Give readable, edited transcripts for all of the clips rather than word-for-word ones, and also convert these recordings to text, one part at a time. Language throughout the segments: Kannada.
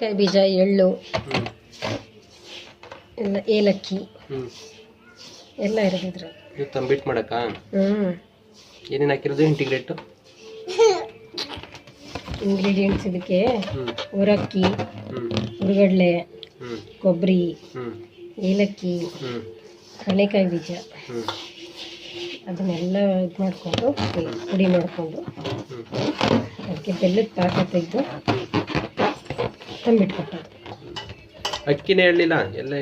ಕಡಲೆಕಾಯಿ ಬೀಜ, ಎಳ್ಳು, ಎಲ್ಲ ಏಲಕ್ಕಿ ಎಲ್ಲ ಇರೋದಿದ್ರ. ಇದು ತಂಬಿಟ್ಟು ಮಾಡಕ್ಕ ಏನೇನು ಹಾಕಿರೋದು? ಇಂಗ್ರೀಡಿಯೆಂಟ್ಸ್ ಇದಕ್ಕೆ ಉರಕ್ಕಿ, ಹುರುಗಡ್ಲೆ, ಕೊಬ್ಬರಿ, ಏಲಕ್ಕಿ, ಕಡಲೆಕಾಯಿ ಬೀಜ ಅದನ್ನೆಲ್ಲ ಇದು ಮಾಡಿಕೊಂಡು ಪುಡಿ ಮಾಡಿಕೊಂಡು ಅದಕ್ಕೆ ಬೆಲ್ಲದ ಪಾಕ ತೆಗೆದು ತಂಬಿಟ್ಟು ಕೊಟ್ಟೋದು. ಅಕ್ಕಿನೇ ಹೇಳಿಲ್ಲ, ಎಲ್ಲ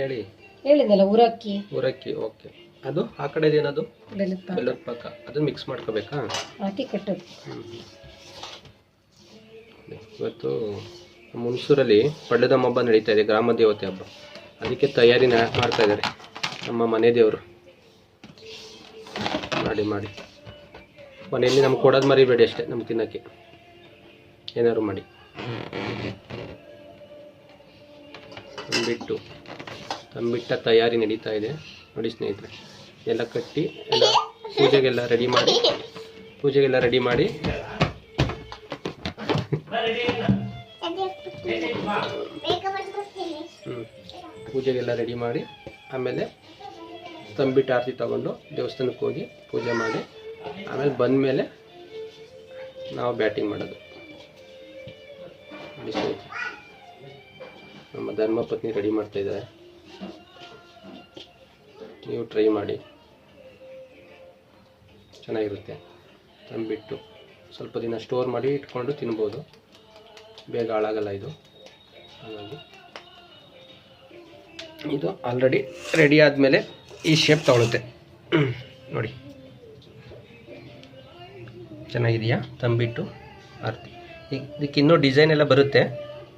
ಹೇಳಿದ್ದಲ್ಲ, ಉರಕ್ಕಿ. ಓಕೆ. ಅದು ಆ ಕಡೆದೇನದು? ಬೆಲ್ಲದ ಪಾಕ. ಅದನ್ನ ಮಿಕ್ಸ್ ಮಾಡ್ಕೋಬೇಕಾ? ಹಾಕಿ ಕಟ್ಟೋದು. ಇವತ್ತು ಹುಣಸೂರಲ್ಲಿ ಪಡ್ಡದಮ್ಮ ಹಬ್ಬ ನಡೀತಾ ಇದೆ, ಗ್ರಾಮ ದೇವತೆ ಹಬ್ಬ. ಅದಕ್ಕೆ ತಯಾರಿ ಮಾಡ್ತಾ ಇದ್ದಾರೆ ನಮ್ಮ ಮನೆ ದೇವರು. ಮಾಡಿ ಮನೆಯಲ್ಲಿ ನಮ್ಗೆ ಕೊಡೋದು ಮರಿಬೇಡಿ ಅಷ್ಟೇ, ನಮ್ಗೆ ತಿನ್ನೋಕ್ಕೆ ಏನಾದ್ರು ಮಾಡಿ. ತಂಬಿಟ್ಟ ತಯಾರಿ ನಡೀತಾ ಇದೆ ನೋಡಿ ಸ್ನೇಹಿತರೆ. ಎಲ್ಲ ಕಟ್ಟಿ ಎಲ್ಲ ಪೂಜೆಗೆಲ್ಲ ರೆಡಿ ಮಾಡಿ ಪೂಜೆಗೆಲ್ಲ ರೆಡಿ ಮಾಡಿ ಆಮೇಲೆ ತಂಬಿಟ್ಟು ಆರತಿ ತಗೊಂಡು ದೇವಸ್ಥಾನಕ್ಕೆ ಹೋಗಿ ಪೂಜೆ ಮಾಡಿ ಆಮೇಲೆ ಬಂದಮೇಲೆ ನಾವು ಬ್ಯಾಟಿಂಗ್ ಮಾಡೋದು. ನಮ್ಮ ಧರ್ಮಪತ್ನಿ ರೆಡಿ ಮಾಡ್ತಾ ಇದ್ದಾರೆ, ನೀವು ಟ್ರೈ ಮಾಡಿ, ಚೆನ್ನಾಗಿರುತ್ತೆ. ತಂಬಿಟ್ಟು ಸ್ವಲ್ಪ ದಿನ ಸ್ಟೋರ್ ಮಾಡಿ ಇಟ್ಕೊಂಡು ತಿನ್ಬೋದು, ಬೇಗ ಹಾಳಾಗಲ್ಲ ಇದು. ಹಾಗಾಗಿ ಇದು ಆಲ್ರೆಡಿ ರೆಡಿ ಆದಮೇಲೆ ಈ ಶೇಪ್ ತಗೊಳುತ್ತೆ ನೋಡಿ. ಚೆನ್ನಾಗಿದೆಯಾ ತಂಬಿಟ್ಟು ಆರತಿ? ಇದಕ್ಕೆ ಇನ್ನೂ ಡಿಸೈನ್ ಎಲ್ಲ ಬರುತ್ತೆ,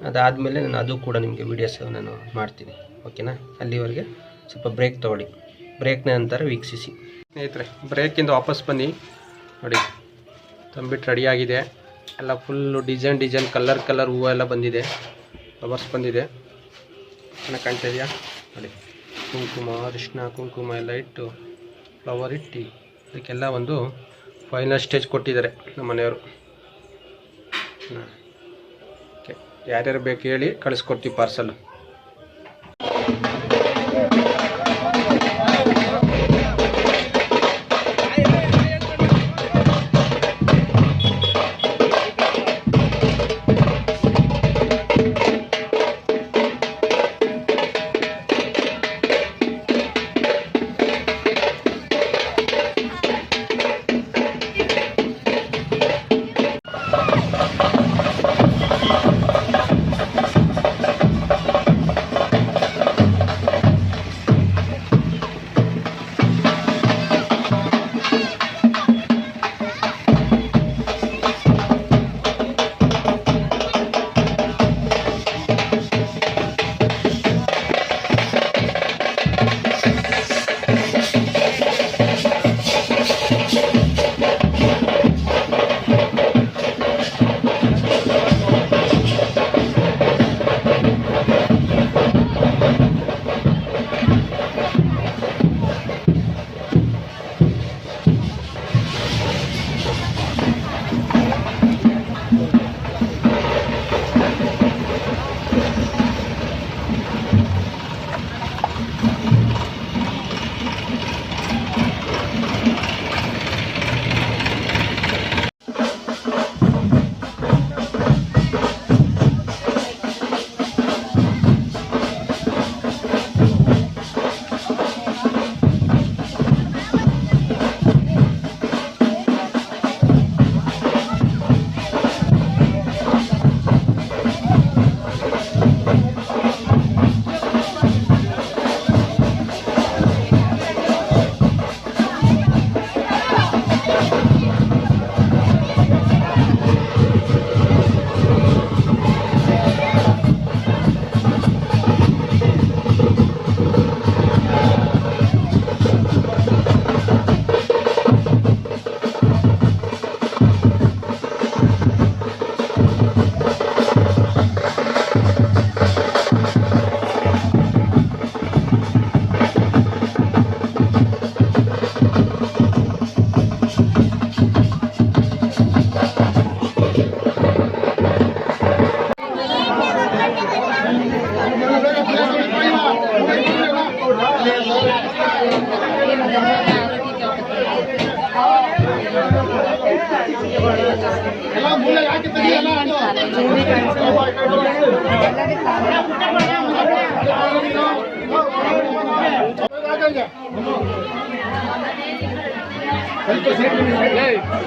ಅದಾದಮೇಲೆ ನಾನು ಅದು ಕೂಡ ನಿಮಗೆ ವೀಡಿಯೋಸ್ ನಾನು ಮಾಡ್ತೀನಿ, ಓಕೆನಾ? ಅಲ್ಲಿವರೆಗೆ ಸ್ವಲ್ಪ ಬ್ರೇಕ್ ತೊಗೊಳ್ಳಿ, ಬ್ರೇಕ್ನ ನಂತರ ವೀಕ್ಷಿಸಿ. ಸ್ನೇಹಿತರೆ, ಬ್ರೇಕಿಂದ ವಾಪಸ್ ಬನ್ನಿ ನೋಡಿ. ತಂಬಿಟ್ಟು ರೆಡಿಯಾಗಿದೆ, ಎಲ್ಲ ಫುಲ್ಲು ಡಿಸೈನ್ ಕಲರ್ ಹೂವು ಎಲ್ಲ ಬಂದಿದೆ, ಫ್ಲವರ್ಸ್ ಬಂದಿದೆ, ಚೆನ್ನಾಗಿ ಕಾಣ್ತಾ ಇದೆಯಾ ನೋಡಿ. ಕುಂಕುಮ, ಅರಿಶಿನ, ಕುಂಕುಮ ಎಲ್ಲ ಇಟ್ಟು ಫ್ಲವರ್ ಇಟ್ಟು ಅದಕ್ಕೆಲ್ಲ ಒಂದು ಫೈನಲ್ ಸ್ಟೇಜ್ ಕೊಟ್ಟಿದ್ದಾರೆ ನಮ್ಮ ಮನೆಯವರು. ಓಕೆ, ಯಾರ್ಯಾರು ಬೇಕು ಹೇಳಿ ಕಳಿಸ್ಕೊಡ್ತೀವಿ ಪಾರ್ಸಲ್.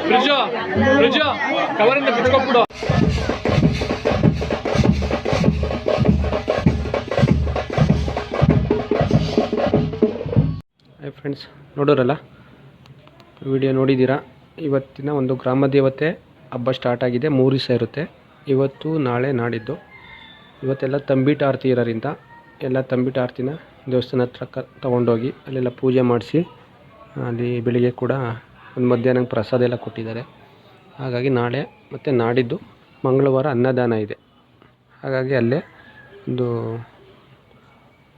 ಫ್ರಿಡ್ಜ್ ಕವರಿಂದ ಬಿಚ್ಕೊಟ್ಬಿಡು. ಹಾಯ್ ಫ್ರೆಂಡ್ಸ್, ನೋಡೋರಲ್ಲ ವಿಡಿಯೋ ನೋಡಿದ್ದೀರಾ. ಇವತ್ತಿನ ಒಂದು ಗ್ರಾಮ ದೇವತೆ ಹಬ್ಬ ಸ್ಟಾರ್ಟ್ ಆಗಿದೆ. 3 ದಿವಸ ಇರುತ್ತೆ, ಇವತ್ತು ನಾಳೆ ನಾಡಿದ್ದು. ಇವತ್ತೆಲ್ಲ ತಂಬಿಟ್ಟು ಆರತಿ ಇರೋದ್ರಿಂದ ಎಲ್ಲ ತಂಬಿಟ್ಟು ಆರತಿನ ದೇವಸ್ಥಾನ ಹತ್ರ ತೊಗೊಂಡೋಗಿ ಅಲ್ಲೆಲ್ಲ ಪೂಜೆ ಮಾಡಿಸಿ, ಅಲ್ಲಿ ಬೆಳಿಗ್ಗೆ ಕೂಡ ಒಂದು ಮಧ್ಯಾಹ್ನ ಪ್ರಸಾದ ಎಲ್ಲ ಕೊಟ್ಟಿದ್ದಾರೆ. ಹಾಗಾಗಿ ನಾಳೆ ಮತ್ತು ನಾಡಿದ್ದು ಮಂಗಳವಾರ ಅನ್ನದಾನ ಇದೆ. ಹಾಗಾಗಿ ಅಲ್ಲೇ ಒಂದು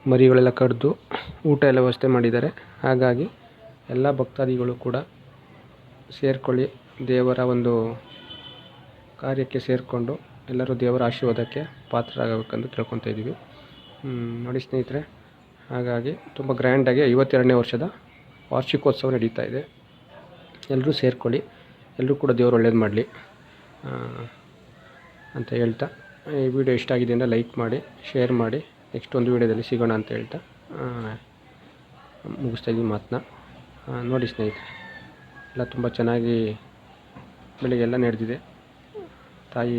ಮರಿಗಳೆಲ್ಲ ಕಡಿದು ಊಟ ಎಲ್ಲ ವ್ಯವಸ್ಥೆ ಮಾಡಿದ್ದಾರೆ. ಹಾಗಾಗಿ ಎಲ್ಲ ಭಕ್ತಾದಿಗಳು ಕೂಡ ಸೇರಿಕೊಳ್ಳಿ, ದೇವರ ಒಂದು ಕಾರ್ಯಕ್ಕೆ ಸೇರಿಕೊಂಡು ಎಲ್ಲರೂ ದೇವರ ಆಶೀರ್ವಾದಕ್ಕೆ ಪಾತ್ರರಾಗಬೇಕೆಂದು ಕೇಳ್ಕೊತಾ ಇದ್ದೀವಿ. ನೋಡಿ ಸ್ನೇಹಿತರೆ, ಹಾಗಾಗಿ ತುಂಬ ಗ್ರ್ಯಾಂಡಾಗಿ 52ನೇ ವರ್ಷದ ವಾರ್ಷಿಕೋತ್ಸವ ನಡೀತಾ ಇದೆ. ಎಲ್ಲರೂ ಸೇರಿಕೊಳ್ಳಿ, ಎಲ್ಲರೂ ಕೂಡ ದೇವರು ಒಳ್ಳೇದು ಮಾಡಲಿ ಅಂತ ಹೇಳ್ತಾ, ಈ ವಿಡಿಯೋ ಇಷ್ಟ ಆಗಿದೆ ಅಂದರೆ ಲೈಕ್ ಮಾಡಿ, ಶೇರ್ ಮಾಡಿ. ನೆಕ್ಸ್ಟ್ ಒಂದು ವಿಡಿಯೋದಲ್ಲಿ ಸಿಗೋಣ ಅಂತ ಹೇಳ್ತಾ ಮುಗಿಸ್ತಾ ಇದ್ದೀನಿ ಮಾತನ್ನ. ನೋಡಿ ಸ್ನೇಹಿತರೆ, ಎಲ್ಲ ತುಂಬ ಚೆನ್ನಾಗಿ ಬೆಳಿಗ್ಗೆಲ್ಲ ನಡೆದಿದೆ. ತಾಯಿ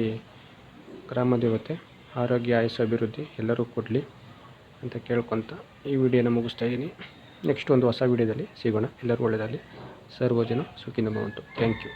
ಗ್ರಾಮ ದೇವತೆ ಆರೋಗ್ಯ ಆಯಸ್ಸು ಅಭಿವೃದ್ಧಿ ಎಲ್ಲರೂ ಕೊಡಲಿ ಅಂತ ಕೇಳ್ಕೊತ ಈ ವಿಡಿಯೋನ ಮುಗಿಸ್ತಾ ಇದ್ದೀನಿ. ನೆಕ್ಸ್ಟ್ ಒಂದು ಹೊಸ ವಿಡಿಯೋದಲ್ಲಿ ಸಿಗೋಣ. ಎಲ್ಲರೂ ಒಳ್ಳೆಯದಾಗಲಿ. ಸರ್ವಜನ ಸುಖಿನೋ ಭವಂತು. Thank you.